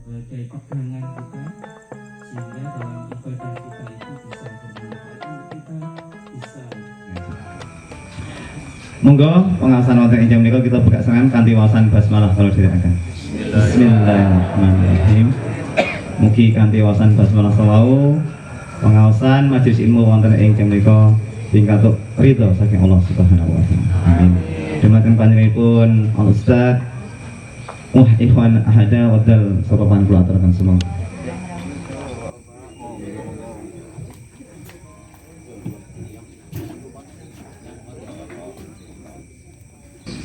sebagai pegangan kita, sehingga dalam ibadah kita itu bisa bermanfaat untuk kita, bisa. Monggo pengawasan wonten ing jam menika kita buka serangan kanthi wawasan basmalah kalau diriakan. Bismillahirrahmanirrahim. Mugi kanthi wawasan basmalah selalu pengawasan majelis ilmu wonten ing jam menika pingkatuk ridho saking Allah Subhanahu wa taala. Amin. Dumateng panjenenganipun Al Ustaz Ikhwan Ahada wadal soropan kula aturaken semua.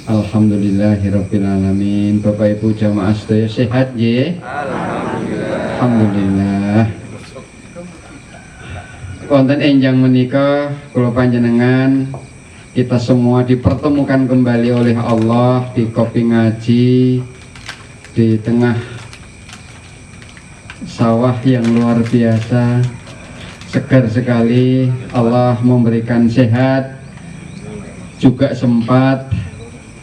Alhamdulillahirabbil alamin. Bapak Ibu jamaah sedaya sehat nggih? Alhamdulillah. Wonten enjang menika kula panjenengan kita semua dipertemukan kembali oleh Allah di kopi ngaji di tengah sawah yang luar biasa, segar sekali. Allah memberikan sehat juga sempat.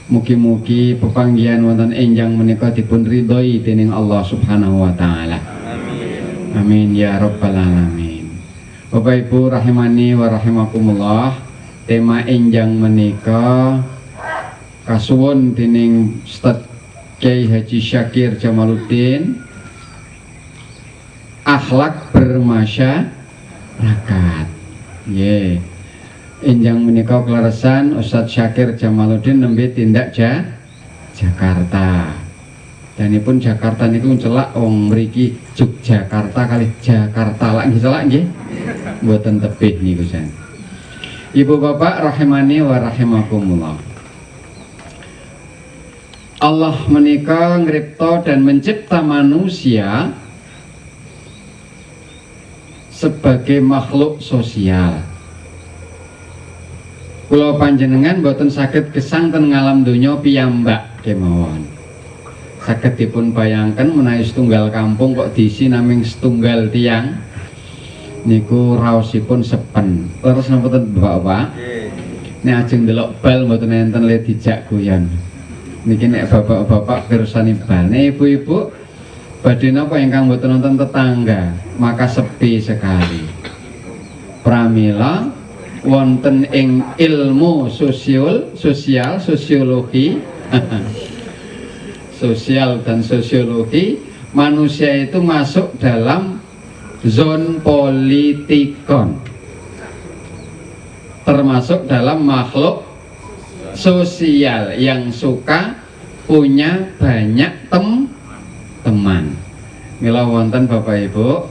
Mugi-mugi pepanggihan wonten enjang menika dipun ridhoi dening Allah Subhanahu wa taala. Amin ya rabbal alamin. Bapak Ibu rahimani wa rahimakumullah, tema enjang menika kasuwun dening Ustaz Kyai Haji Syakir Jamaluddin, akhlak bermasyarakat. Nggih. Enjang menika kleresan Ustaz Syakir Jamaluddin nembe tindak Jakarta. Danipun Jakarta niku celak wong mriki Yogyakarta kali Jakarta lak nggih celak nggih. Mboten tebih niku jan. Ibu bapak rahimani wa rahimakumullah. Allah menika ngripta dan mencipta manusia sebagai makhluk sosial. Kula panjenengan boten saged gesang ten ngalam donya piyambak kemawon. Saged dipun bayangken menawi setunggal kampung kok diisi naming setunggal tiang niku raosipun sepen. Terus napa Bapak? Nek ajeng ndelok bal mboten enten le dijak guyon. Niki nek bapak-bapak pirsani bal. Nek ibu-ibu badhe napa ingkang mboten nonton tetangga, maka sepi sekali. Pramila wonten ing ilmu sosiologi sosial dan sosiologi, manusia itu masuk dalam zon politikon, termasuk dalam makhluk sosial yang suka punya banyak teman. Mila wonten Bapak Ibu,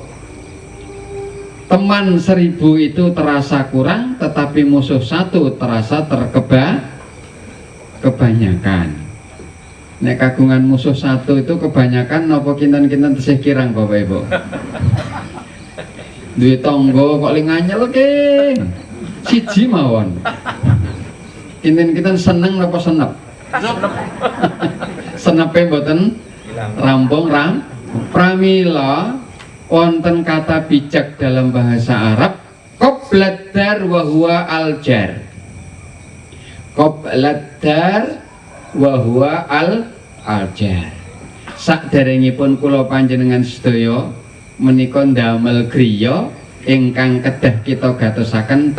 teman 1000 itu terasa kurang, tetapi musuh satu terasa kebanyakan. Nek kagungan musuh satu itu kebanyakan nopo kinten-kinten tesih kirang Bapak Ibu. Duwe tangga kok nganyel ke siji mawon. Kinten-kinten seneng napa senep? Senepe mboten rampung pramila. Wonten kata bijak dalam bahasa Arab, qobladar wa huwa aljar. Qobladar wa huwa aljar. Saderengipun kula panjenengan sedaya menika ndamel griya ingkang kedah kita gatosaken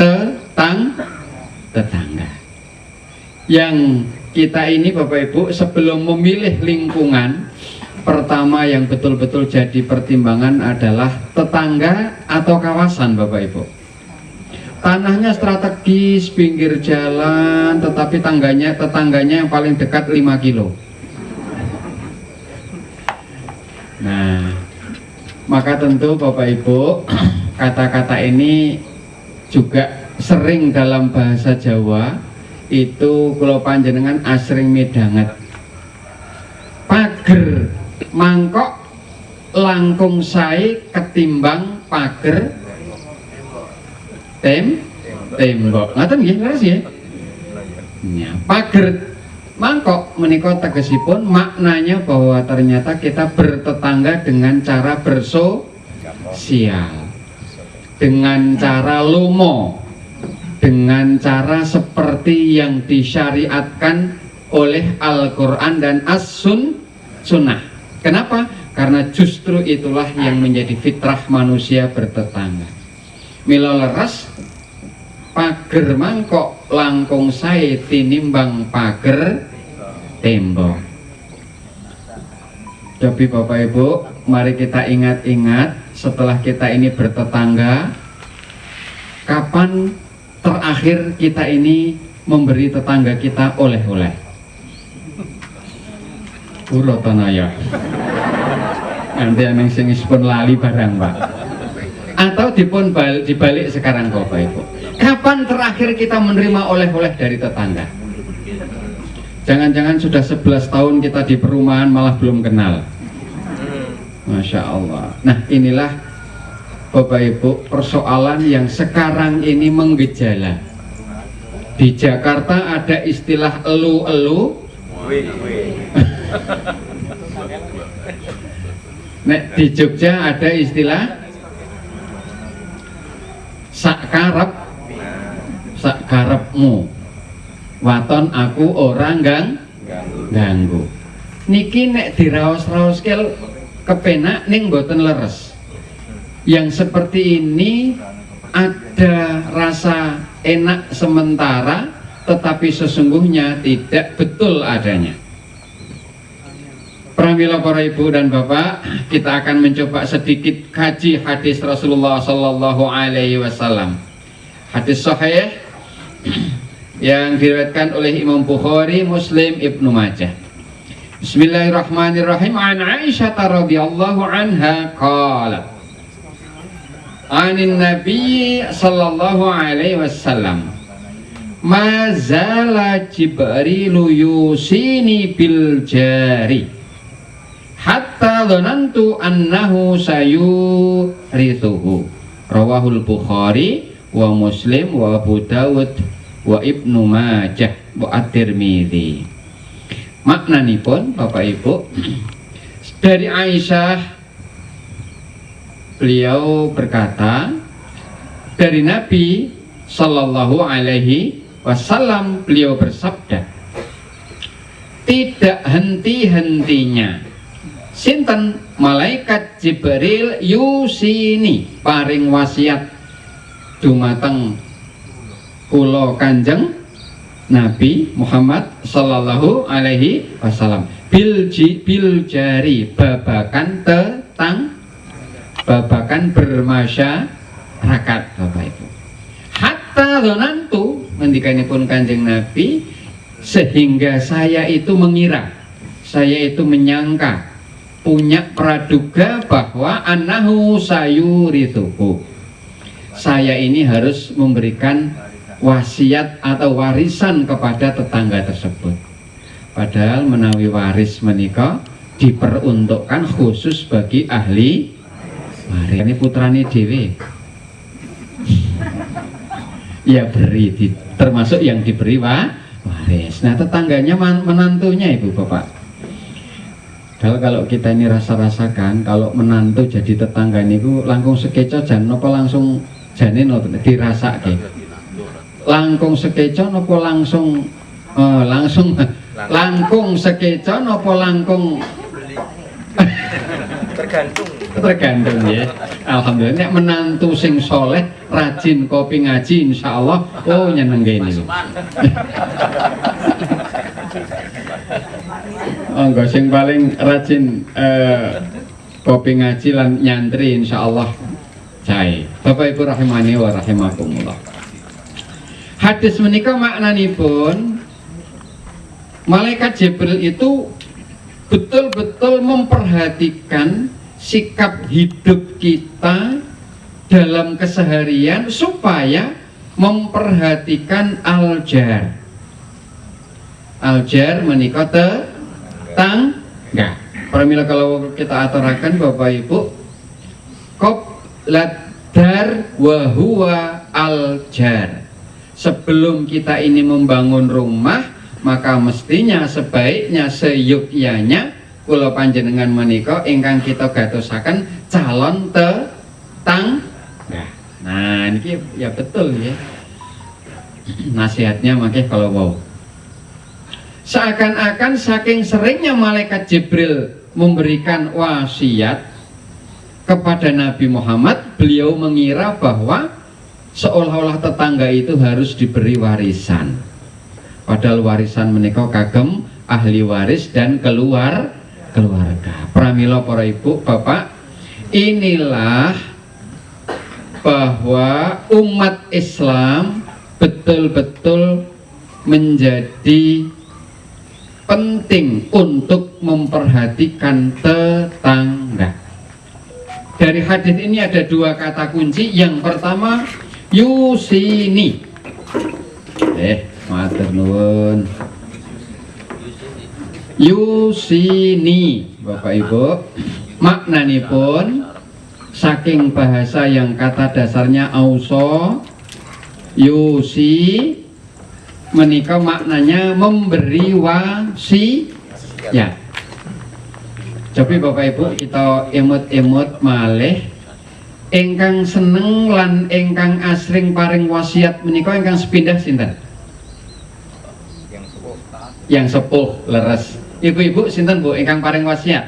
tetangga. Yang kita ini Bapak Ibu sebelum memilih lingkungan, pertama yang betul-betul jadi pertimbangan adalah tetangga atau kawasan Bapak Ibu. Tanahnya strategis, pinggir jalan, tetapi tetangganya yang paling dekat 5 kilo. Nah, maka tentu Bapak Ibu, kata-kata ini juga sering dalam bahasa Jawa itu kula panjenengan asring midanget. Pager mangkok langkung sae ketimbang pager tembok. Ngaten nggih, leres nggih? Ya, pager mangkok menika tegesipun maknanya bahwa ternyata kita bertetangga dengan cara bersosial, dengan cara lomo, dengan cara seperti yang disyariatkan oleh Al-Quran dan As-Sunnah. Kenapa? Karena justru itulah yang menjadi fitrah manusia bertetangga. Mila leres pager mangkok langkung sae tinimbang pager tembok. Tapi Bapak Ibu, mari kita ingat-ingat setelah kita ini bertetangga, kapan terakhir kita ini memberi tetangga kita oleh-oleh? Urotanaya. Nanti yang sing pun lali barang Pak. Atau dibalik sekarang Bapak Ibu. Kapan terakhir kita menerima oleh-oleh dari tetangga? Jangan-jangan sudah 11 tahun kita di perumahan malah belum kenal. Masya Allah. Nah inilah Bapak Ibu persoalan yang sekarang ini menggejala. Di Jakarta ada istilah elu-elu. Nek di Jogja ada istilah sakarepmu. Waton aku orang ganggu. Niki nek diraos-raos kel kepenak ning boten leres. Yang seperti ini ada rasa enak sementara, tetapi sesungguhnya tidak betul adanya. Pramila para ibu dan bapak, kita akan mencoba sedikit kaji hadis Rasulullah Sallallahu Alaihi Wasallam. Hadis sahih yang diriwayatkan oleh Imam Bukhari, Muslim, Ibnu Majah. Bismillahirrahmanirrahim. An Aisyah radhiyallahu anha qalat anin Nabi sallallahu alaihi wasallam ma zala Jibrilu yusini bil jari hatta dhanantu annahu sayurithuhu. Rawahul Bukhari wa Muslim wa Abu Dawud wa Ibnu Majah wa At-Tirmidzi. Maknanipun Bapak Ibu, dari Aisyah, beliau berkata, dari Nabi Sallallahu Alaihi Wasallam beliau bersabda, tidak henti-hentinya sinten malaikat Jibril yusini paring wasiat dumateng kula Kanjeng Nabi Muhammad Sallallahu Alaihi Wasallam bil jari babakan babakan bermasyarakat Bapak Ibu. Hatta dzanantu ngendikanipun Kanjeng Nabi, sehingga saya itu mengira, saya itu menyangka, punya praduga bahwa annahu sayurithuhu, saya ini harus memberikan wasiat atau warisan kepada tetangga tersebut. Padahal menawi waris menika diperuntukkan khusus bagi ahli waris. Ini putrane dhewe ya beri termasuk yang diberi waris. Nah tetangganya menantunya Ibu Bapak. Kalau kita ini rasa-rasakan kalau menantu jadi tetangga niku langkung sekeco jan napa langsung jane dirasake. Langkung sekeco napa langsung langkung sekeco napa langkung tergantung ya. Alhamdulillah nek menantu sing soleh rajin kopi ngaji insyaallah oh nyenengi niku. Enggak sing paling rajin kopi ngaji lan nyantri insyaallah cai. Bapak Ibu rahimani wa rahimakumullah. Hadis menika maknanipun malaikat Jibril itu betul-betul memperhatikan sikap hidup kita dalam keseharian supaya memperhatikan aljar. Aljar menika tetangga. Pramila kalau kita aturakan Bapak Ibu, qobladar wa huwa aljar. Sebelum kita ini membangun rumah, maka mestinya sebaiknya seyukyanya kula panjenengan menika ingkang kita gatosaken calon tetangga. Nah, ini ya betul ya. Nasihatnya makanya kalau mau. Seakan-akan saking seringnya malaikat Jibril memberikan wasiat kepada Nabi Muhammad, beliau mengira bahwa seolah-olah tetangga itu harus diberi warisan. Padahal warisan menika kagem ahli waris dan keluarga. Pramila para ibu bapak, inilah bahwa umat Islam betul-betul menjadi penting untuk memperhatikan tetangga. Dari hadis ini ada dua kata kunci. Yang pertama, yusini. Matur nuwun. Yusini, Bapak Ibu, maknanipun saking bahasa yang kata dasarnya auso, yusi, menika maknanya memberi wasiat. Tapi Bapak Ibu kita emut-emut malih, ingkang seneng lan ingkang asring paring wasiat menika ingkang sepindah sinten? Yang sepuh leres. Ibu-ibu sinten Bu ingkang paring wasiat?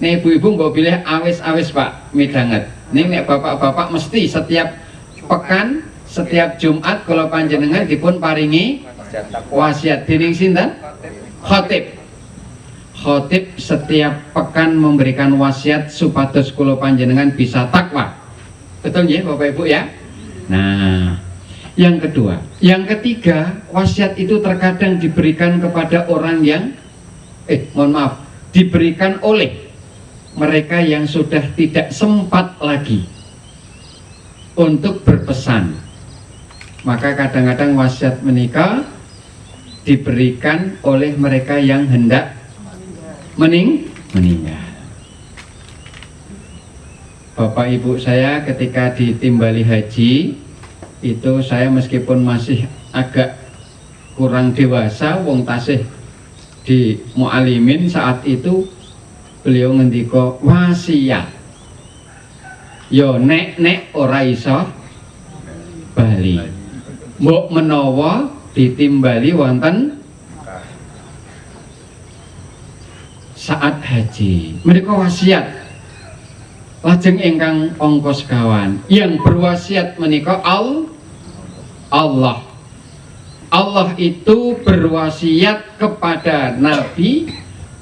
Nek ibu-ibu mbok pilih awis-awis Pak, midanget. Ning nek bapak-bapak mesti setiap pekan, setiap Jumat kalau panjenengan dipun paringi wasiat dening sinten? Khatib. Khotib setiap pekan memberikan wasiat supados kula panjenengan bisa takwa. Betul ya Bapak Ibu ya? Nah, yang kedua, yang ketiga, wasiat itu terkadang diberikan kepada orang yang diberikan oleh mereka yang sudah tidak sempat lagi untuk berpesan. Maka kadang-kadang wasiat menikah diberikan oleh mereka yang hendak meninggal. Bapak ibu saya ketika ditimbali haji itu, saya meskipun masih agak kurang dewasa, wong tasih di mu'alimin saat itu, beliau ngendika wasiat yo nek ora iso bali, mbok menawa ditimbali wonten saat haji. Mereka wasiat lajeng ingkang angka sekawan yang berwasiat menika Allah. Allah itu berwasiat kepada Nabi,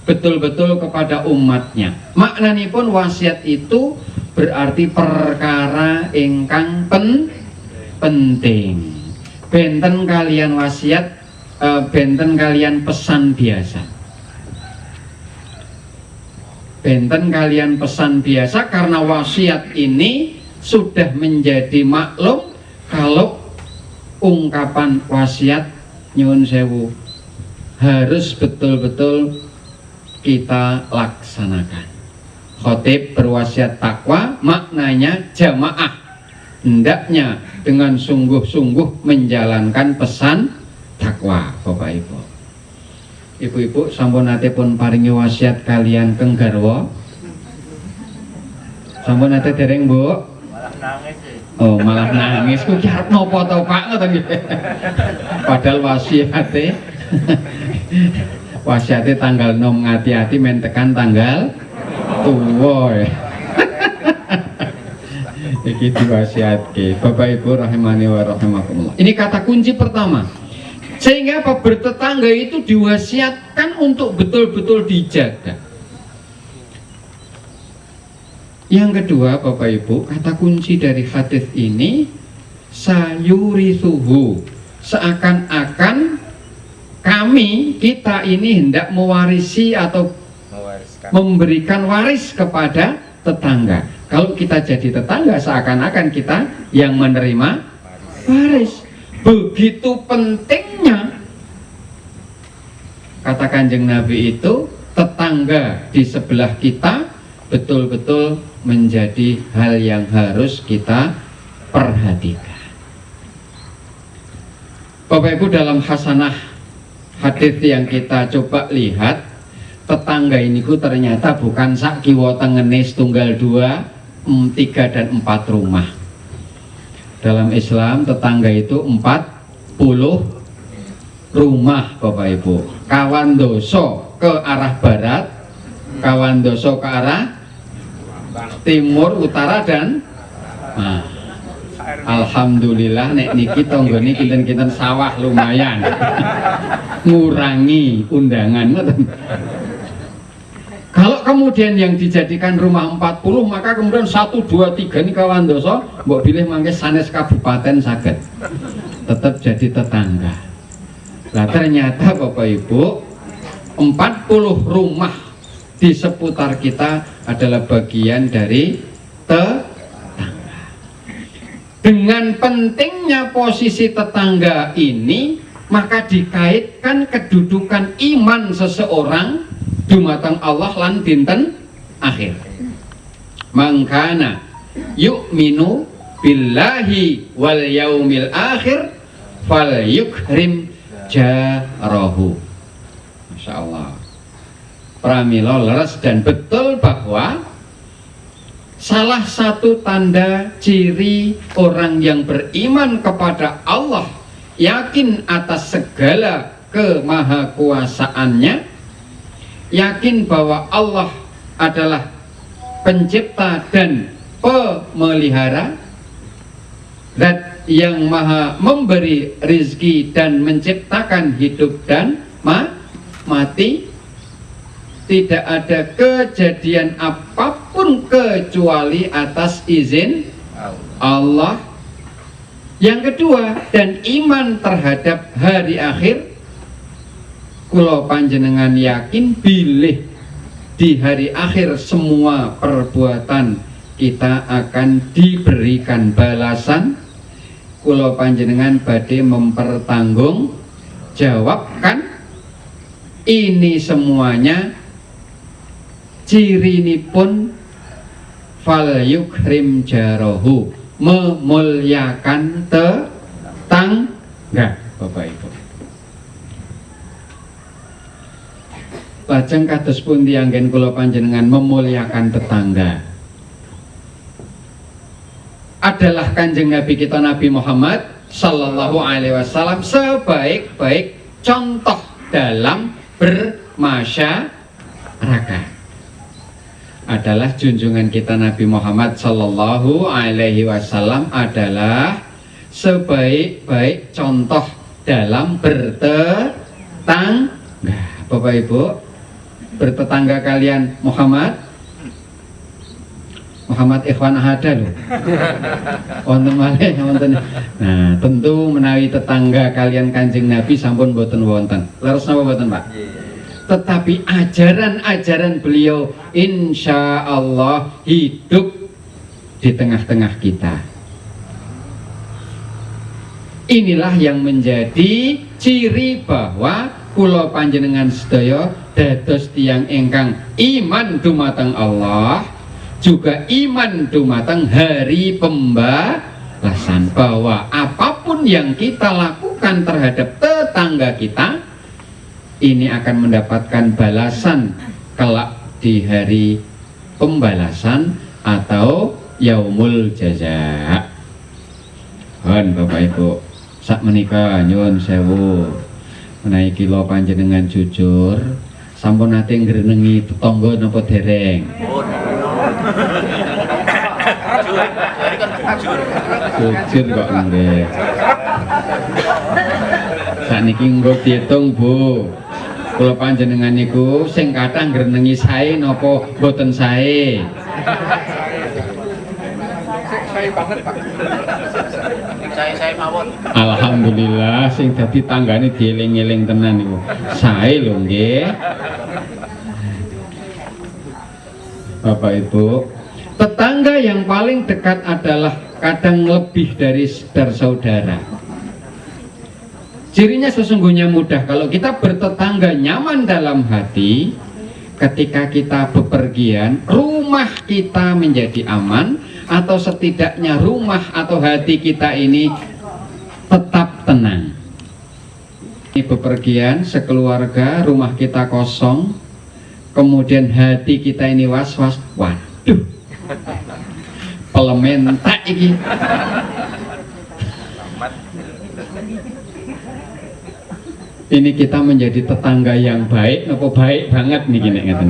betul-betul kepada umatnya. Maknanipun wasiat itu berarti perkara ingkang penting. Benten kalian wasiat, benten kalian pesan biasa. Benten kalian pesan biasa karena wasiat ini sudah menjadi maklum kalau ungkapan wasiat nyuwun sewu harus betul-betul kita laksanakan. Khotib berwasiat takwa, maknanya jamaah hendaknya dengan sungguh-sungguh menjalankan pesan takwa. Bapak Ibu, ibu-ibu sampun nate pun paringi wasiat kalian keng garwa? Sampun nate dereng Bu? Malah nangis sih. Oh malah nangis, ku ki arep napa to Pak ngoten nggih. Padahal wasiate tanggal 6 ngati-ati men tekan tanggal tuwa ya. Iki diwasiatke Bapak Ibu rahimani wa rahimakumullah. Ini kata kunci pertama. Sehingga apa? Bertetangga itu diwasiatkan untuk betul-betul dijaga. Yang kedua Bapak Ibu, kata kunci dari hadis ini sayurisuhu, seakan-akan kita ini hendak mewarisi atau memberikan waris kepada tetangga. Kalau kita jadi tetangga, seakan-akan kita yang menerima waris. Begitu pentingnya kata Kanjeng Nabi itu, tetangga di sebelah kita betul-betul menjadi hal yang harus kita perhatikan. Bapak Ibu, dalam hasanah hadis yang kita coba lihat, tetangga ini ternyata bukan sak kiwa tengene setunggal 2, 3 dan 4 rumah. Dalam Islam tetangga itu 40 rumah Bapak Ibu. Kawan doso ke arah barat kawandoso ke arah timur, utara dan alhamdulillah nek niki tonggone kinten-kinten sawah lumayan ngurangi undangan. Kalau kemudian yang dijadikan rumah 40, maka kemudian 1, 2, 3 ini kawandoso mbok pilih mangke sanes kabupaten saged tetap jadi tetangga. Nah ternyata Bapak Ibu 40 rumah di seputar kita adalah bagian dari tetangga. Dengan pentingnya posisi tetangga ini, maka dikaitkan kedudukan iman seseorang dumateng Allah lan dinten akhir. Mangkana yu'minu billahi wal yaumil akhir fal yukrim jarahu. Masya Allah. Pramila leres dan betul bahwa salah satu tanda ciri orang yang beriman kepada Allah, yakin atas segala kemahakuasaannya, yakin bahwa Allah adalah pencipta dan pemelihara, zat yang maha memberi rizki dan menciptakan hidup dan mati. Tidak ada kejadian apapun kecuali atas izin Allah. Yang kedua, dan iman terhadap hari akhir. Kula panjenengan yakin bilih di hari akhir semua perbuatan kita akan diberikan balasan. Kula panjenengan badhe mempertanggung jawabkan ini semuanya. Ciri pun fal yukrim jarahu, memuliakan tetangga. Bapak Ibu, lajeng kados pundi anggen kula panjenengan memuliakan tetangga? Adalah Kanjeng Nabi kita Nabi Muhammad sallallahu alaihi wasallam sebaik-baik contoh dalam bermasyarakat. Adalah junjungan kita Nabi Muhammad sallallahu alaihi wasallam adalah sebaik-baik contoh dalam bertetangga. Bapak Ibu, bertetangga kalian Muhammad Ikhwan Ahada loh. Wonten malih wonten. Nah, tentu menawi tetangga kalian Kanjeng Nabi sampun boten wonten. Leres napa boten, Pak? Tetapi ajaran-ajaran beliau insya Allah hidup di tengah-tengah kita. Inilah yang menjadi ciri bahwa kula panjenengan sedaya dados tiyang ingkang iman dumateng Allah, juga iman dumateng hari pembalasan, bahwa apapun yang kita lakukan terhadap tetangga kita ini akan mendapatkan balasan kelak di hari pembalasan atau yaumul jaza. Hon Bapak Ibu, sak menika nyuwun sewu menawi kula panjenengan jujur, sampun nate ngrenengi tetangga napa dereng? Jujur kok nggih. Sakniki nggo diitung, Bu. Kula panjenengan niku sing kathah ngrenengi sae napa boten sae? Sae banget, Pak. Sae mawon. Alhamdulillah sing dadi tanggane dieling-eling tenan niku. Sae lho nggih. Bapak Ibu, tetangga yang paling dekat adalah kadang lebih dari saudara. Cirinya sesungguhnya mudah. Kalau kita bertetangga nyaman dalam hati, ketika kita bepergian, rumah kita menjadi aman, atau setidaknya rumah atau hati kita ini tetap tenang. Ini bepergian sekeluarga, rumah kita kosong, kemudian hati kita ini was-was. Waduh, pelementak iki. Ini kita menjadi tetangga yang baik, nopo baik banget nih gini ngeten.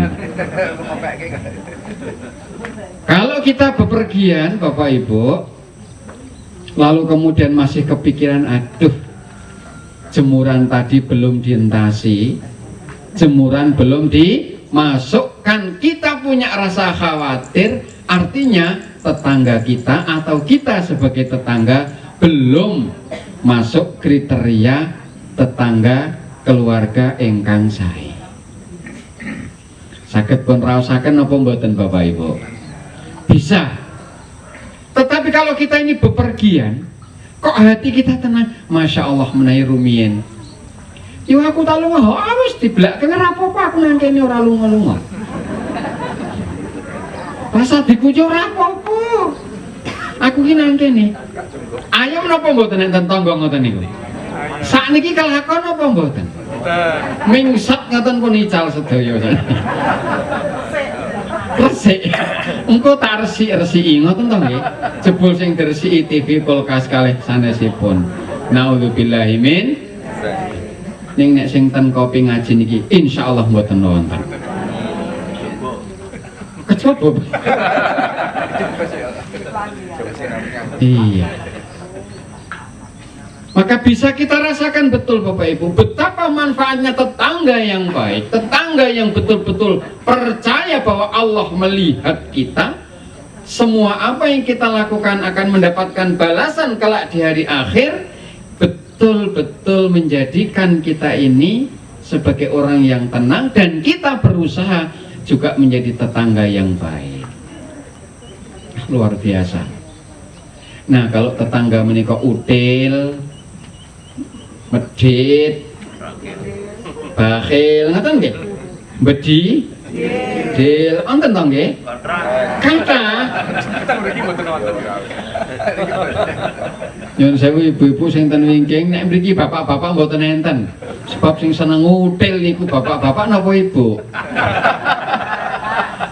Kalau kita bepergian Bapak Ibu, lalu kemudian masih kepikiran, aduh jemuran tadi belum dientasi, jemuran belum dimasukkan, kita punya rasa khawatir, artinya tetangga kita atau kita sebagai tetangga belum masuk kriteria tetangga keluarga ingkang sae. Saged pun raosaken napa mboten Bapak Ibu? Bisa. Tetapi kalau kita ini bepergian, kok hati kita tenang, Masya Allah menawi rumiyin. Yo aku tak lunga, wis diblak kene apa-apa, aku nang kene ora lunga-lunga. Rasa dikucu ora apa-apa. Aku ki nang kene. Ayo menapa mboten enten tangga ngoten niku? Sakniki kelakon apa mboten? Mingsat ngoten pun ical sedaya. Resik. Engko tak resiki ngoten to nggih. Jebul sing diresiki TV kulkas kalih sanesipun. Nauzubillahi min. Ning nek sing ten kopi ngaji niki insyaallah mboten wonten. Kecoba. Iya. Maka bisa kita rasakan betul Bapak Ibu betapa manfaatnya tetangga yang baik, tetangga yang betul-betul percaya bahwa Allah melihat kita, semua apa yang kita lakukan akan mendapatkan balasan kelak di hari akhir, betul-betul menjadikan kita ini sebagai orang yang tenang dan kita berusaha juga menjadi tetangga yang baik. Luar biasa. Nah kalau tetangga menikah util, medit, bakhil, ngaten nggih? Bedi, dil, wonten to nggih? Kata. Nyuwun sewu ibu-ibu sing ten wingking, nek mriki bapak-bapak mboten enten. Sebab sing seneng util niku bapak-bapak napa ibu?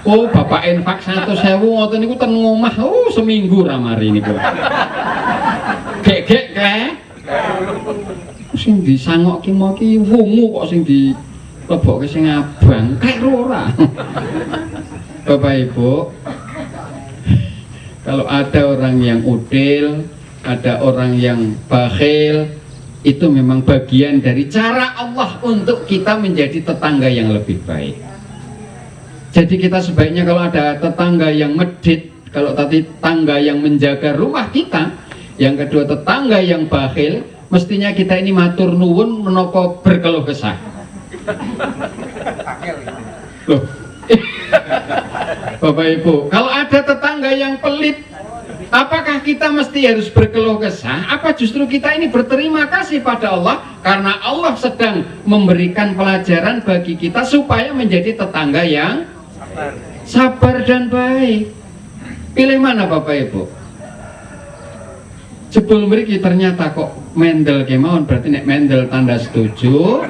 Oh, bapak infak 100.000 ngoten niku ten ngomah, seminggu ra mari niku. Gek-gek kae. Sing disangok ki mau ki wungu kok sing dilebokke sing abang, kae ora. Bapak Ibu, kalau ada orang yang util, ada orang yang bakhil, itu memang bagian dari cara Allah untuk kita menjadi tetangga yang lebih baik. Jadi kita sebaiknya kalau ada tetangga yang medit, kalau tadi tetangga yang menjaga rumah kita, yang kedua tetangga yang bakhil, mestinya kita ini matur nuwun menapa berkeluh kesah. Loh. Bapak Ibu, kalau ada tetangga yang pelit, apakah kita mesti harus berkeluh kesah? Apa justru kita ini berterima kasih pada Allah karena Allah sedang memberikan pelajaran bagi kita supaya menjadi tetangga yang sabar dan baik. Pilih mana Bapak Ibu? Jebul mriki ternyata kok mendel kemauan, berarti nek mendel tanda setuju.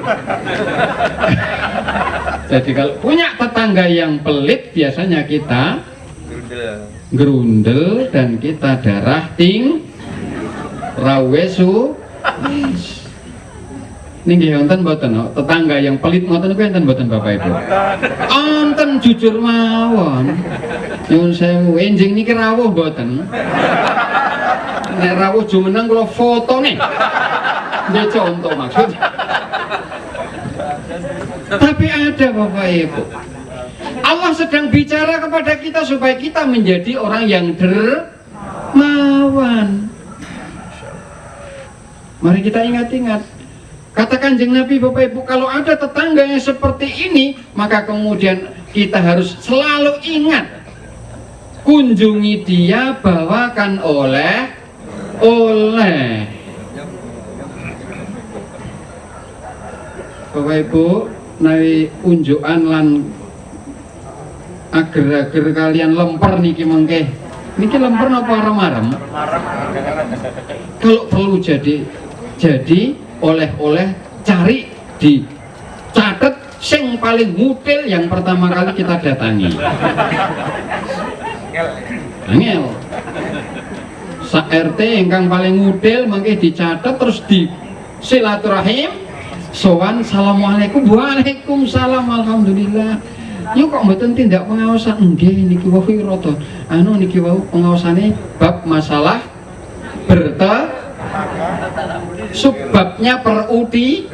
Jadi kalau punya tetangga yang pelit, biasanya kita gerundel dan kita darah ting rawesu. Nggih wonten mboten tetangga yang pelit ngoten niku enten mboten Bapak Ibu? Wonten jujur mawon. Nyuwun sewu, enjing niki rawuh mboten? Nek rawuh jumeneng kula fotone. Nggih contoh maksud. Tapi ada Bapak Ibu. Allah sedang bicara kepada kita supaya kita menjadi orang yang dermawan. Mari kita ingat-ingat. Kata Kanjeng Nabi Bapak Ibu, kalau ada tetangga yang seperti ini, maka kemudian kita harus selalu ingat, kunjungi dia, bawakan oleh Bapak Ibu, nawi unjukan lan ager-ager kalian lemper niki mengke. Niki lemper napa arem-arem? Kalau perlu jadi oleh-oleh cari di catet sing paling mutil yang pertama kali kita datangi. Angel. Sa RT ingkang paling mutil mengke dicatet terus di silaturahim sowan assalamualaikum, waalaikumsalam, alhamdulillah. Yo kok mboten tindak pengawasan? Nggih niki wau rada niki wau pengawasane bab masalah subbabnya peruti.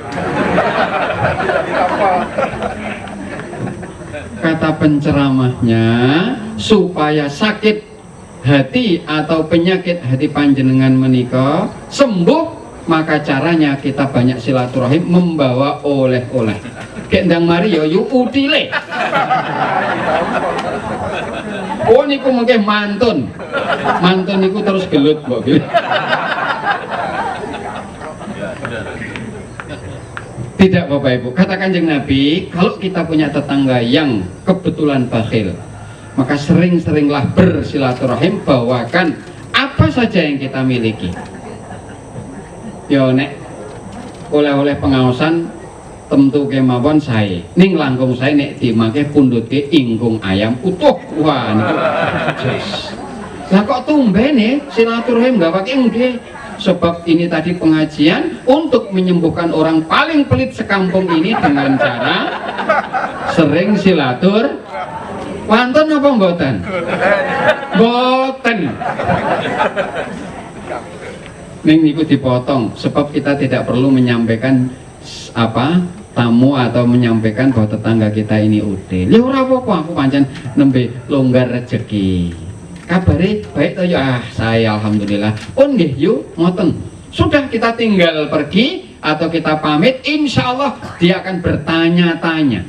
Kata penceramahnya, supaya sakit hati atau penyakit hati panjenengan menika sembuh, maka caranya kita banyak silaturahim, membawa oleh-oleh. Kayak ndang mari yo yu utile. Oh niku mungkin mantun niku terus gelut mbok. Tidak Bapak Ibu, kata Kanjeng Nabi, kalau kita punya tetangga yang kebetulan bakhil, maka sering-seringlah bersilaturahim, bawakan apa saja yang kita miliki. Yo nek oleh-oleh pengawasan tentu kemawon saya ning langkung saya nek dimake pundutke ingkung ayam utuh. Wah niku jos. Lah kok tumben silaturahim gawake nggih. Sebab ini tadi pengajian untuk menyembuhkan orang paling pelit sekampung ini dengan cara sering silatur. Wonten apa mboten? Mboten. Ning niku dipotong sebab kita tidak perlu menyampaikan tamu atau menyampaikan bahwa tetangga kita ini udil. Ya ora apa-apa, aku pancen nembe longgar rezeki. Kabare baik toh ya, saya alhamdulillah. Oh nggih yuk ngoten. Sudah kita tinggal pergi atau kita pamit, insya Allah dia akan bertanya-tanya.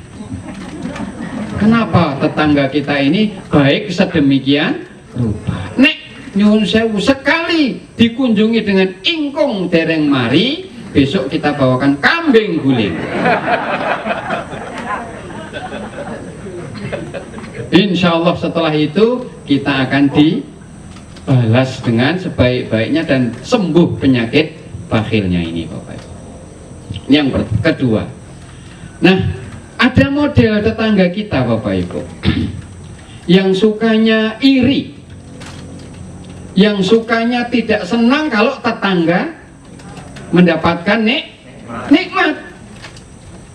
Kenapa tetangga kita ini baik sedemikian rupa? Nek nyuwun sewu sekali dikunjungi dengan ingkung dereng mari, besok kita bawakan kambing guling. Insya Allah setelah itu kita akan dibalas dengan sebaik-baiknya dan sembuh penyakit bakhilnya ini Bapak Ibu. Yang kedua, nah ada model tetangga kita Bapak Ibu yang sukanya iri, yang sukanya tidak senang kalau tetangga mendapatkan nikmat,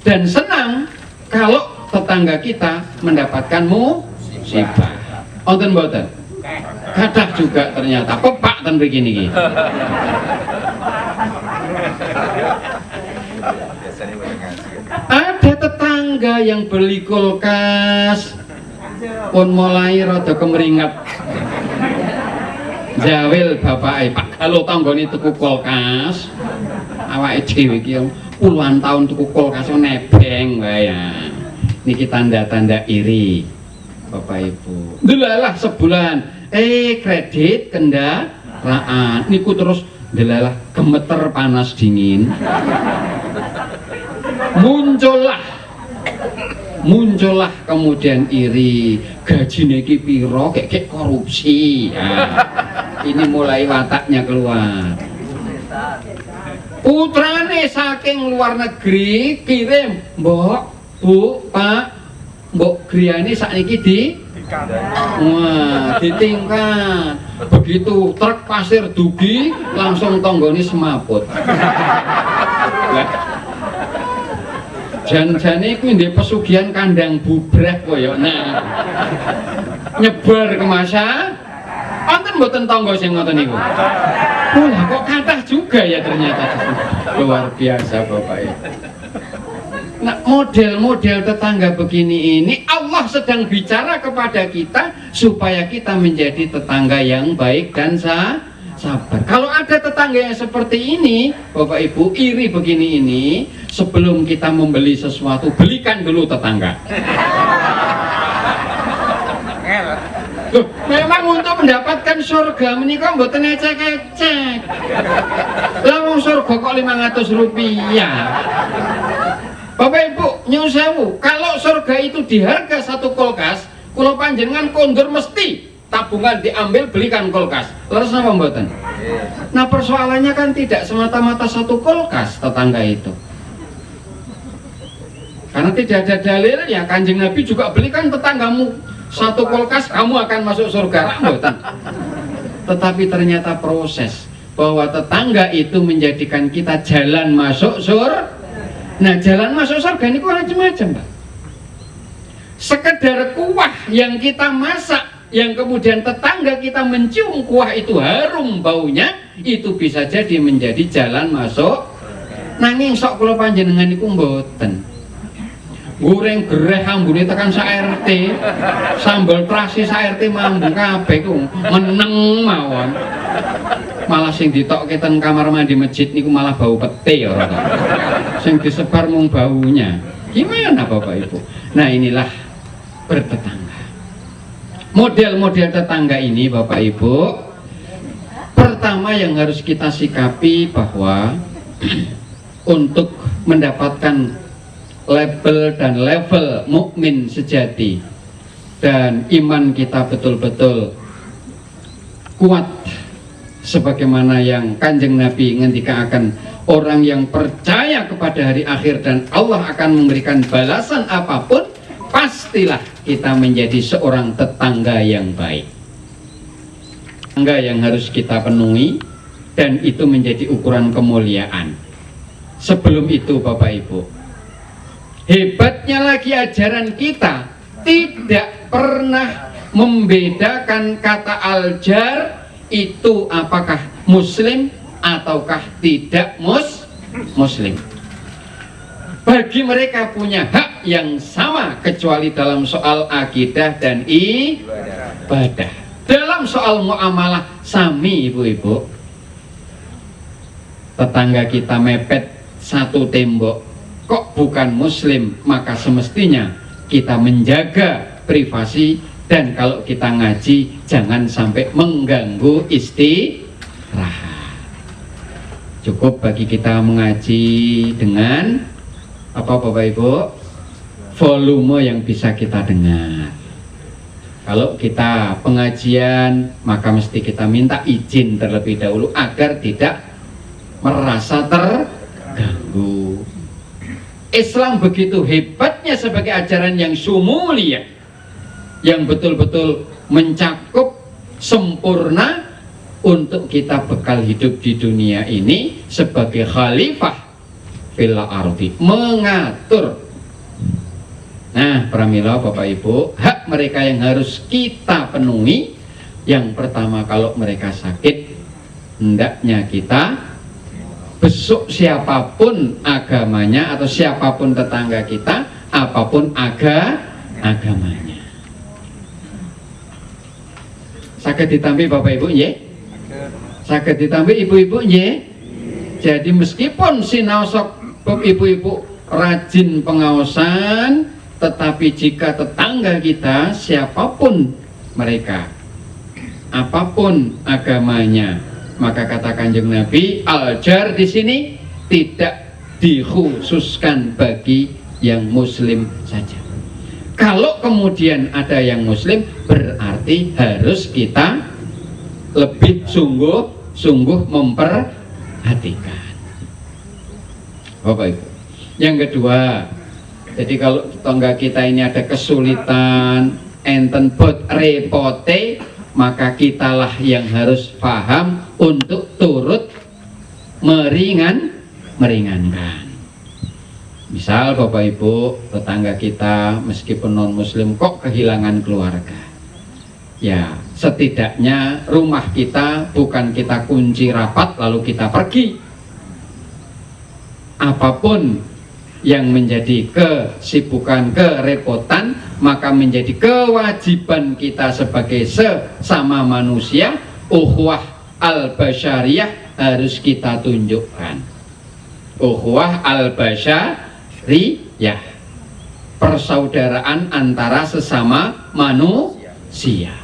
dan senang kalau tetangga kita mendapatkan musibah. Wonten mboten? Kadah juga ternyata pepak ten begini. Ada tetangga yang beli kulkas pun mulai rada kemeringat. Jawil bapak Pak, kalau tanggane tuku kulkas, awake dhewe iki puluhan tahun tuku kulkas nebeng wae ya. Niki tanda-tanda iri Bapak Ibu. Delalah sebulan kredit kendaraan niku terus delalah gemeter panas dingin. Muncullah kemudian iri, gajine iki piro, kayak korupsi. Nah, ini mulai wataknya keluar. Putrane saking luar negeri kirim, "Mbok, Bu, Pak, Mbok Griani sakniki ditingkat." Begitu truk pasir dugi, langsung tonggone semaput. Jan-jane iku ndek pesugihan kandang bubrek koyo nah. Nyebar ke masa. Wonten mboten tangga sing ngoten niku? Lah kok kathah juga ya ternyata. Luar biasa Bapak Ibu. Nah, model-model tetangga begini ini Allah sedang bicara kepada kita supaya kita menjadi tetangga yang baik dan sabar. Kalau ada tetangga yang seperti ini, Bapak Ibu, iri begini ini, sebelum kita membeli sesuatu, belikan dulu tetangga. Loh, memang untuk mendapatkan surga menikah mboten ecek-ecek. Lah wong surga kok 500 rupiah. Bapak Ibu, nyuwun sewu, kalau surga itu di harga satu kulkas, kula panjenengan kondur mesti tabungan diambil belikan kulkas. Leres napa mboten? Nah, persoalannya kan tidak semata-mata satu kulkas tetangga itu. Karena tidak ada dalil ya, Kanjeng Nabi juga belikan tetanggamu satu kulkas, kamu akan masuk surga. Mboten. Tetapi ternyata proses bahwa tetangga itu menjadikan kita jalan masuk surga. Nah, jalan masuk surga ini macam-macam, Pak. Sekedar kuah yang kita masak, yang kemudian tetangga kita mencium kuah itu harum baunya, itu bisa jadi menjadi jalan masuk. Nanging sok kula panjenengan iku mboten. Goreng gereh ambune tekan sak RT, sambal terasi sak RT mambu kabeh ku meneng mawon. Malah sing ditokke ten kamar mandi masjid niku malah bau pete ya ora. Sing disebar mung baunya. Gimana Bapak Ibu? Nah, inilah bertetangga. Model-model tetangga ini Bapak Ibu, pertama yang harus kita sikapi bahwa untuk mendapatkan label dan level mukmin sejati dan iman kita betul-betul kuat sebagaimana yang Kanjeng Nabi ngendika akan orang yang percaya kepada hari akhir dan Allah akan memberikan balasan apapun, pastilah kita menjadi seorang tetangga yang baik. Tetangga yang harus kita penuhi, dan itu menjadi ukuran kemuliaan. Sebelum itu Bapak Ibu, hebatnya lagi ajaran kita tidak pernah membedakan kata al-jar itu apakah muslim ataukah tidak muslim. Bagi mereka punya hak yang sama kecuali dalam soal akidah dan ibadah. Dalam soal muamalah sami ibu-ibu. Tetangga kita mepet satu tembok, kok bukan muslim, maka semestinya kita menjaga privasi, dan kalau kita ngaji jangan sampai mengganggu istirahat. Cukup bagi kita mengaji dengan apa Bapak Ibu? Volume yang bisa kita dengar. Kalau kita pengajian, maka mesti kita minta izin terlebih dahulu agar tidak merasa terganggu. Islam begitu hebatnya sebagai ajaran yang sumulia, yang betul-betul mencakup sempurna untuk kita bekal hidup di dunia ini sebagai khalifah fil ardi, mengatur. Nah, pramila Bapak Ibu, hak mereka yang harus kita penuhi. Yang pertama, kalau mereka sakit, hendaknya kita besuk siapapun agamanya atau siapapun tetangga kita, apapun agamanya. Saged ditampi Bapak Ibu nggih? Saged ditampi Ibu-ibu nggih? Jadi meskipun sinaosok ibu-ibu rajin pengaosan, tetapi jika tetangga kita siapapun mereka, apapun agamanya, maka kata Kanjeng Nabi, al-jar di sini tidak dikhususkan bagi yang muslim saja. Kalau kemudian ada yang muslim, berarti harus kita lebih sungguh-sungguh memperhatikan. Bapak Ibu. Yang kedua, jadi kalau tetangga kita ini ada kesulitan, enten bot repote, maka kitalah yang harus paham untuk turut meringankan. Misal Bapak Ibu, tetangga kita meskipun non muslim kok kehilangan keluarga, ya setidaknya rumah kita bukan kita kunci rapat lalu kita pergi. Apapun yang menjadi kesibukan, kerepotan, maka menjadi kewajiban kita sebagai sesama manusia, ukhuwah al-basyariyah harus kita tunjukkan. Ukhuwah al-basyariyah, persaudaraan antara sesama manusia.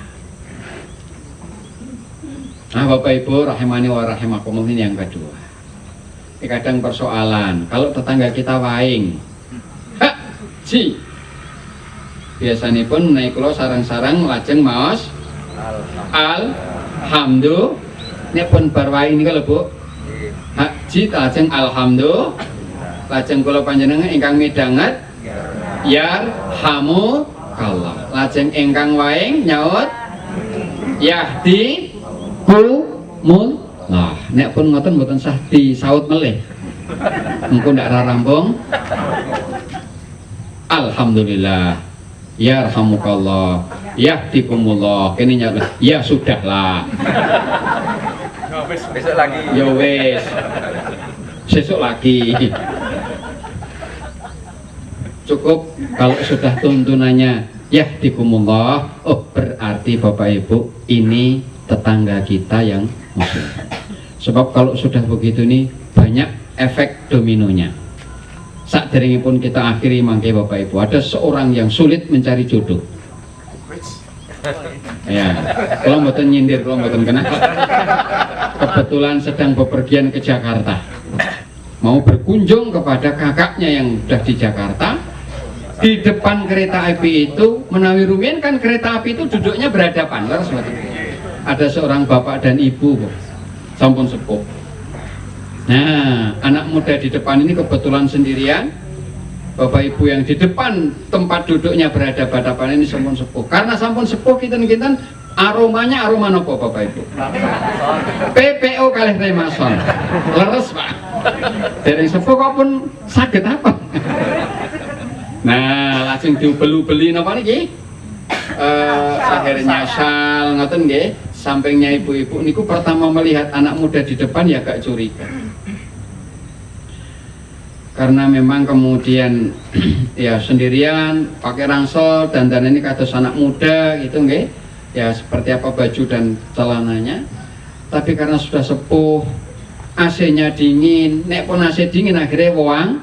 Nah Bapak Ibu rahimani wa rahimakumullah, ini yang kedua. Kadang persoalan kalau tetangga kita waing haji, biasanya pun naik lo sarang-sarang lajeng maos alhamdulillah. Ini pun berwaing ini kalau Bu haji lajeng alhamdulillah, lajeng kula panjenengan ingkang midanget yarhamukallah, lajeng ingkang waing nyaut yahdi kumul. Nah, nek pun ngoten mboten sah disaut melih. Engko ndak rampung. Alhamdulillah. Ya rahmukallah. Yahdikumullah. Kene nyala. Ya sudahlah. Besok lagi. Ya wis. Sesuk lagi. Cukup kalau sudah tuntunannya yahdikumullah. Oh, berarti Bapak Ibu ini tetangga kita yang muslim. Sebab kalau sudah begitu nih banyak efek dominonya. Saderengipun kita akhiri mangke Bapak Ibu, ada seorang yang sulit mencari jodoh. Ya, kalau mboten nyindir, kalau mboten kenal. Kebetulan sedang bepergian ke Jakarta. Mau berkunjung kepada kakaknya yang sudah di Jakarta. Di depan kereta api itu, menawi rumiyin kan kereta api itu duduknya berhadapan, laras mboten. Ada seorang bapak dan ibu, sampun sepuh. Nah, anak muda di depan ini kebetulan sendirian. Bapak ibu yang di depan tempat duduknya berhadapan ini sampun sepuh. Karena sampun sepuh kinten-kinten aromanya aroma nopo Bapak Ibu? PPO kalih remason. Leres Pak. Dereng sepuh kok pun saged apa? Nah, langsung diubeli-ubeli napa niki? Akhirnya nyasal ngoten nggih. Sampingnya ibu-ibu niku pertama melihat anak muda di depan ya agak curiga. Karena memang kemudian ya sendirian pakai ransel dan ini kados anak muda gitu nggih. Ya seperti apa baju dan celananya. Tapi karena sudah sepuh, AC-nya dingin, nek pun AC dingin akhirnya wong.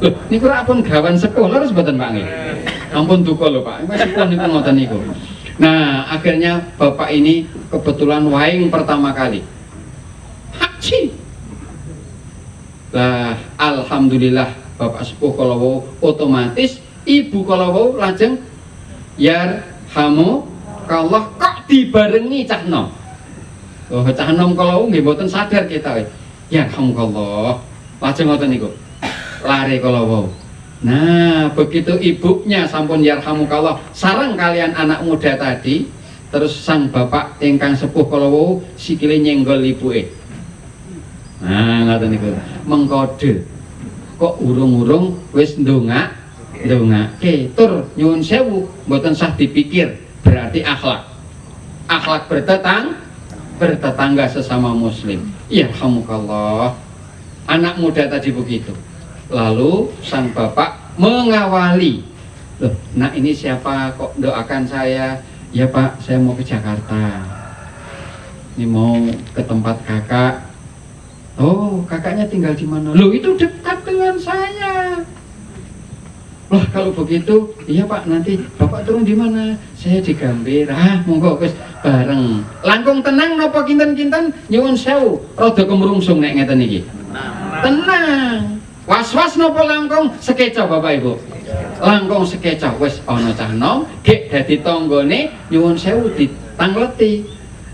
Loh, niku rak pun gawan sepuh lho mboten Pak nggih. Ampun duka lho Pak. Wis sepuh niku ngoten niku. Nah, akhirnya bapak ini kebetulan waing pertama kali. Haji. Lah, alhamdulillah bapak sepuh kalau otomatis ibu kalau lajeng yarhamu kallah kok dibarengi cah nom. Oh, cah nom kalau nggih mboten sadar kita wis. Yarhamukallah. Lajeng ngoten niku. Lari kalau nah, begitu ibunya sampun yarhamukallah sareng kalian anak muda tadi, terus sang bapak ingkang sepuh kalau sikile nyenggol ibuke. Nah, ngoten niku. Mengkode. Kok urung-urung wis ndongake tur nyuwun sewu mboten sah dipikir, berarti akhlak. Akhlak bertetangga sesama muslim. Yarhamukallah. Anak muda tadi begitu. Lalu sang bapak mengawali. Loh, nak ini siapa kok doakan saya? Ya Pak, saya mau ke Jakarta. Ini mau ke tempat kakak. Oh, kakaknya tinggal di mana? Loh, itu dekat dengan saya. Wah, kalau begitu, iya Pak, nanti Bapak turun di mana? Saya di Gambir. Ah, monggo wis bareng. Langkung tenang napa kinten-kinten nyuwun sewu. Rada kemrungsung nek ngeten iki. Tenang. Was-was nopo langkung sekeca Bapak Ibu. Langkung sekeca wis ana cah nom gek dadi tanggane nyuwun sewu ditangleti.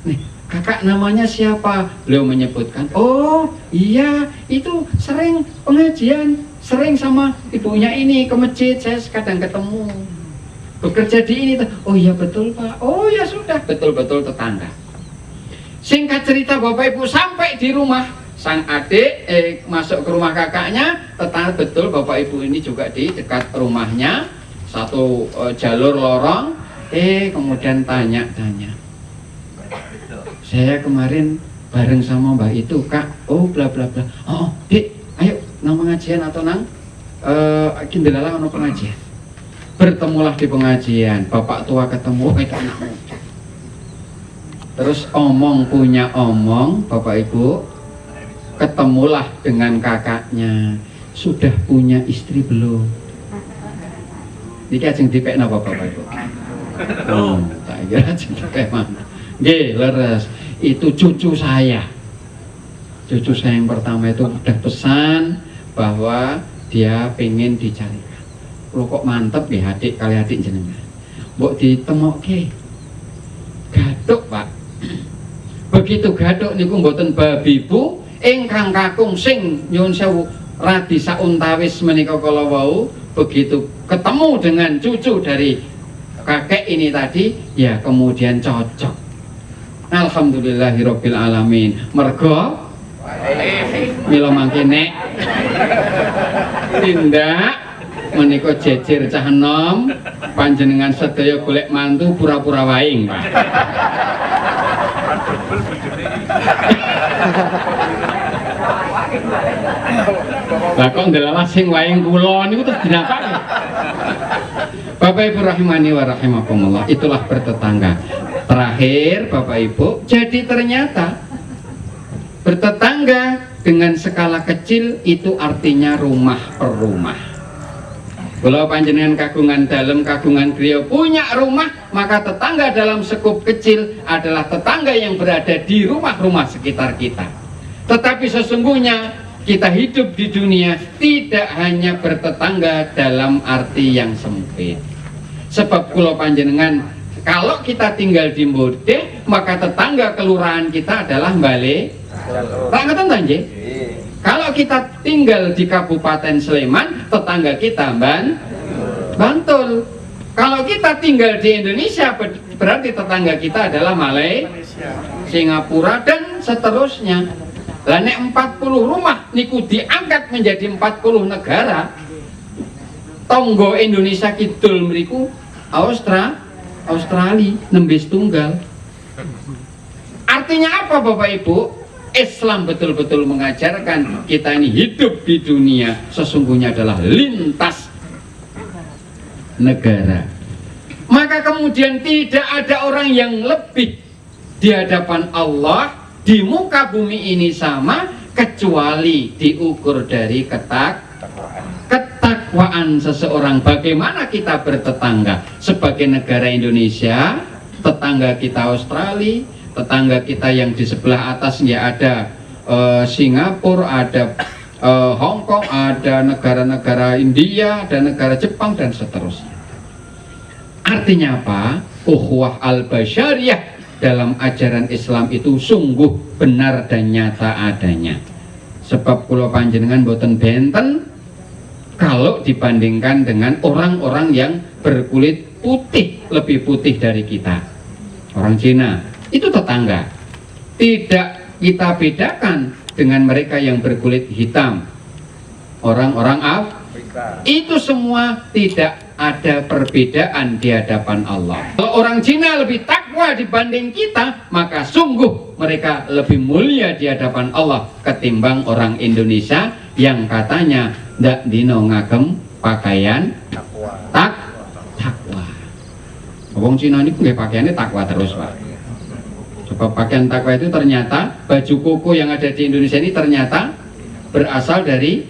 Nih, kakak namanya siapa? Beliau menyebutkan, "Oh, iya, itu sering pengajian, sering sama ibunya ini ke masjid, saya kadang ketemu. Bekerja di ini." "Oh iya betul Pak." "Oh ya sudah, betul-betul tetangga." Singkat cerita Bapak Ibu sampai di rumah sang adik masuk ke rumah kakaknya, tetangga betul Bapak Ibu ini juga di dekat rumahnya, satu jalur lorong. Kemudian tanya-tanya, "Saya kemarin bareng sama Mbak itu Kak." "Oh bla bla bla." "Oh Dik, ayo nang pengajian atau nang kindelalah ono pengajian." Bertemulah di pengajian, bapak tua ketemu itu anak muda. Terus omong punya omong Bapak Ibu, ketemulah dengan kakaknya. Sudah punya istri belum? Niki ajeng dipekno Bapak Ibu. Oh, tak kira ajeng dipek mana. Nggih, leres. Itu cucu saya. Cucu saya yang pertama itu udah pesan bahwa dia pengen dicarikan. Lo kok mantep ya adik kali adik jenengan. Mbok ditemokke. Gathuk, Pak. Begitu gathuk niku mboten babi bu. Ingkang kakung sing nyuwun sewu radi sauntawis menika kala wau, begitu ketemu dengan cucu dari kakek ini tadi ya kemudian cocok. Alhamdulillahirabbil alamin. Mergo Mila mangke nek tindak menika jejer cah enom panjenengan sedaya golek mantu pura-pura waing, Pak. Lah kok ndelalah sing waing kula niku terus dinapake. Bapak Ibu rahimani wa rahimakumullah, itulah bertetangga. Terakhir Bapak Ibu, jadi ternyata bertetangga dengan skala kecil itu artinya rumah per rumah. Kalau panjenengan kagungan dalam, kagungan griya punya rumah, maka tetangga dalam skup kecil adalah tetangga yang berada di rumah-rumah sekitar kita. Tetapi sesungguhnya kita hidup di dunia tidak hanya bertetangga dalam arti yang sempit. Sebab kalau panjenengan, kalau kita tinggal di Mbodeh, maka tetangga kelurahan kita adalah Mbale. Tak ngeten ta nggih? Kalau kita tinggal di Kabupaten Sleman, tetangga kita Bantul. Kalau kita tinggal di Indonesia, berarti tetangga kita adalah Malaysia, Singapura, dan seterusnya. Lah nek 40 rumah niku diangkat menjadi 40 negara. Tonggo Indonesia kidul mriku Australia nembe setunggal. Artinya apa Bapak Ibu? Islam betul-betul mengajarkan kita ini hidup di dunia sesungguhnya adalah lintas negara. Maka kemudian tidak ada orang yang lebih di hadapan Allah di muka bumi ini sama kecuali diukur dari ketakwaan seseorang. Bagaimana kita bertetangga sebagai negara Indonesia, tetangga kita Australia, tetangga kita yang di sebelah atas ya ada Singapura, ada Hong Kong, ada negara-negara India, ada negara Jepang dan seterusnya. Artinya apa? Ukhuwah al-basyariyah dalam ajaran Islam itu sungguh benar dan nyata adanya. Sebab kula panjenengan boten benten kalau dibandingkan dengan orang-orang yang berkulit putih, lebih putih dari kita. Orang Cina itu tetangga. Tidak kita bedakan dengan mereka yang berkulit hitam, orang-orang Afrika. Itu semua tidak ada perbedaan di hadapan Allah. Kalau orang Cina lebih takwa dibanding kita, maka sungguh mereka lebih mulia di hadapan Allah ketimbang orang Indonesia yang katanya ndak dino ngagem pakaian takwa. Wong Cina ini nggih pakaiannya takwa terus, Pak. Sebab pakaian takwa itu ternyata baju koko yang ada di Indonesia ini ternyata berasal dari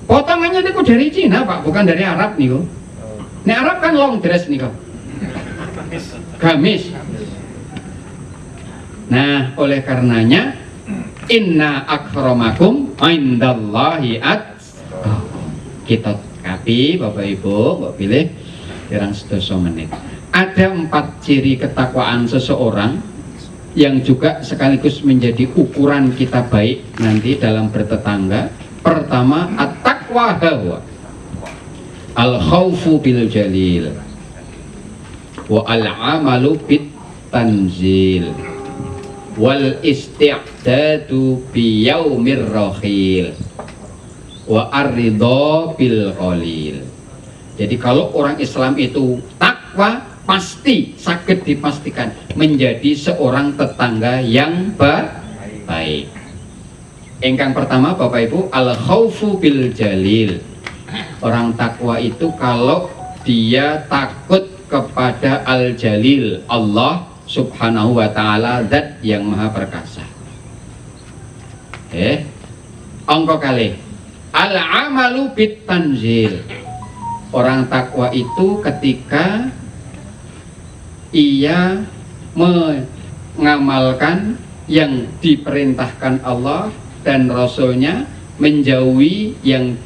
potongannya itu dari Cina, Pak, bukan dari Arab nih kok. Nih Arab kan long dress nih kok, gamis. Nah, oleh karenanya inna akramakum indallahi atqakum. Kita kapi Bapak Ibu, Mbak pilih kirang 1 menit. Ada 4 ciri ketakwaan seseorang yang juga sekaligus menjadi ukuran kita baik nanti dalam bertetangga. Pertama, at-taqwa hawa al-khawfu bil jalil wa al-amalu bit tanzil wal isti'dadu bi yaumir rahil wa ar-ridha bil qalil. Jadi kalau orang Islam itu takwa, pasti sakit dipastikan menjadi seorang tetangga yang baik. Engkang pertama Bapak Ibu, al-khawfu bil jalil. Orang takwa itu kalau dia takut kepada al-jalil, Allah subhanahu wa ta'ala, zat yang maha perkasa. Angka kali al-amalu bit tanzil. Orang takwa itu ketika ia mengamalkan yang diperintahkan Allah dan Rasulnya, menjauhi yang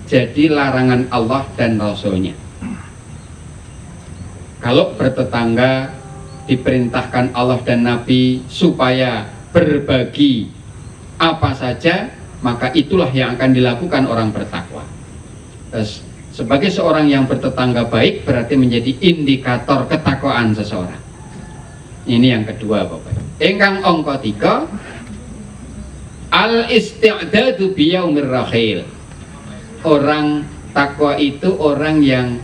jadi larangan Allah dan Rasulnya. Kalau bertetangga diperintahkan Allah dan Nabi supaya berbagi apa saja, maka itulah yang akan dilakukan orang bertakwa. Terus, sebagai seorang yang bertetangga baik berarti menjadi indikator ketakwaan seseorang. Ini yang kedua Bapak. Engkang angka 3, Al-isti'dadu biyaumir rahil. Orang takwa itu orang yang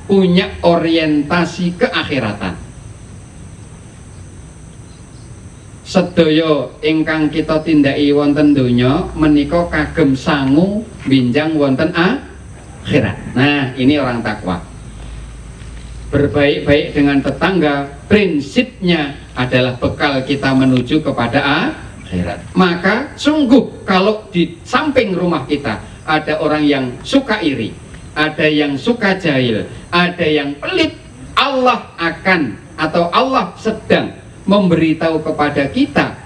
punya orientasi keakhiratan. Sedaya ingkang kita tindaki wonten donya menika kagem sangu binjang wonten akhirat. Nah, ini orang takwa. Berbaik-baik dengan tetangga prinsipnya adalah bekal kita menuju kepada akhirat. Maka sungguh kalau di samping rumah kita ada orang yang suka iri, ada yang suka jahil, ada yang pelit, Allah akan atau Allah sedang memberitahu kepada kita,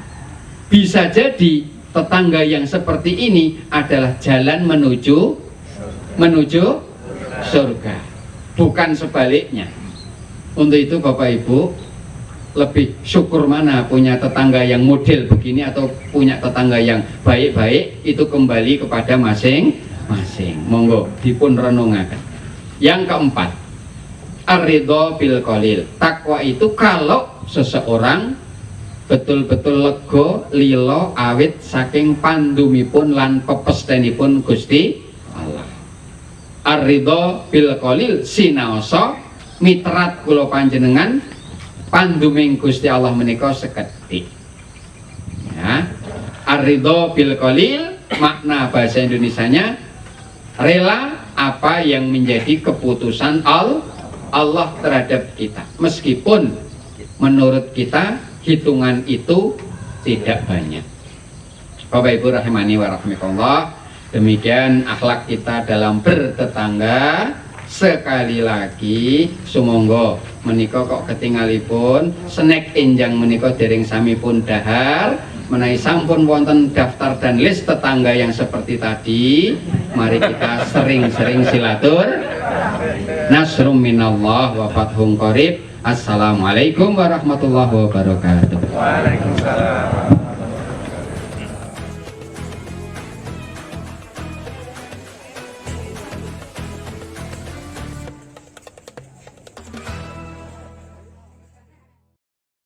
bisa jadi tetangga yang seperti ini adalah jalan menuju surga, bukan sebaliknya. Untuk itu Bapak Ibu, lebih syukur mana punya tetangga yang model begini atau punya tetangga yang baik-baik, itu kembali kepada masing-masing. Monggo dipun renungaken. Yang keempat, ar-ridha bil qalil. Takwa itu kalau seseorang betul-betul lega lila awit saking pandumipun lan pepestenipun Gusti Allah. Ar-ridha bil qalil sinaosa mitrat kula panjenengan panduming Gusti Allah menika sekedhik. Ya. Ar-ridha bil qalil makna bahasa Indonesianya rela apa yang menjadi keputusan Allah terhadap kita, meskipun menurut kita hitungan itu tidak banyak. Bapak Ibu rahimani wa rahimakumullah, demikian akhlak kita dalam bertetangga. Sekali lagi sumangga menika kok ketinggalipun snack enjang menika dereng sami pun dahar. Menawi sampun wonten daftar dan list tetangga yang seperti tadi, mari kita sering-sering silatur. Nasrum minallah wa fathun qarib. Assalamualaikum warahmatullahi wabarakatuh. Waalaikumsalam.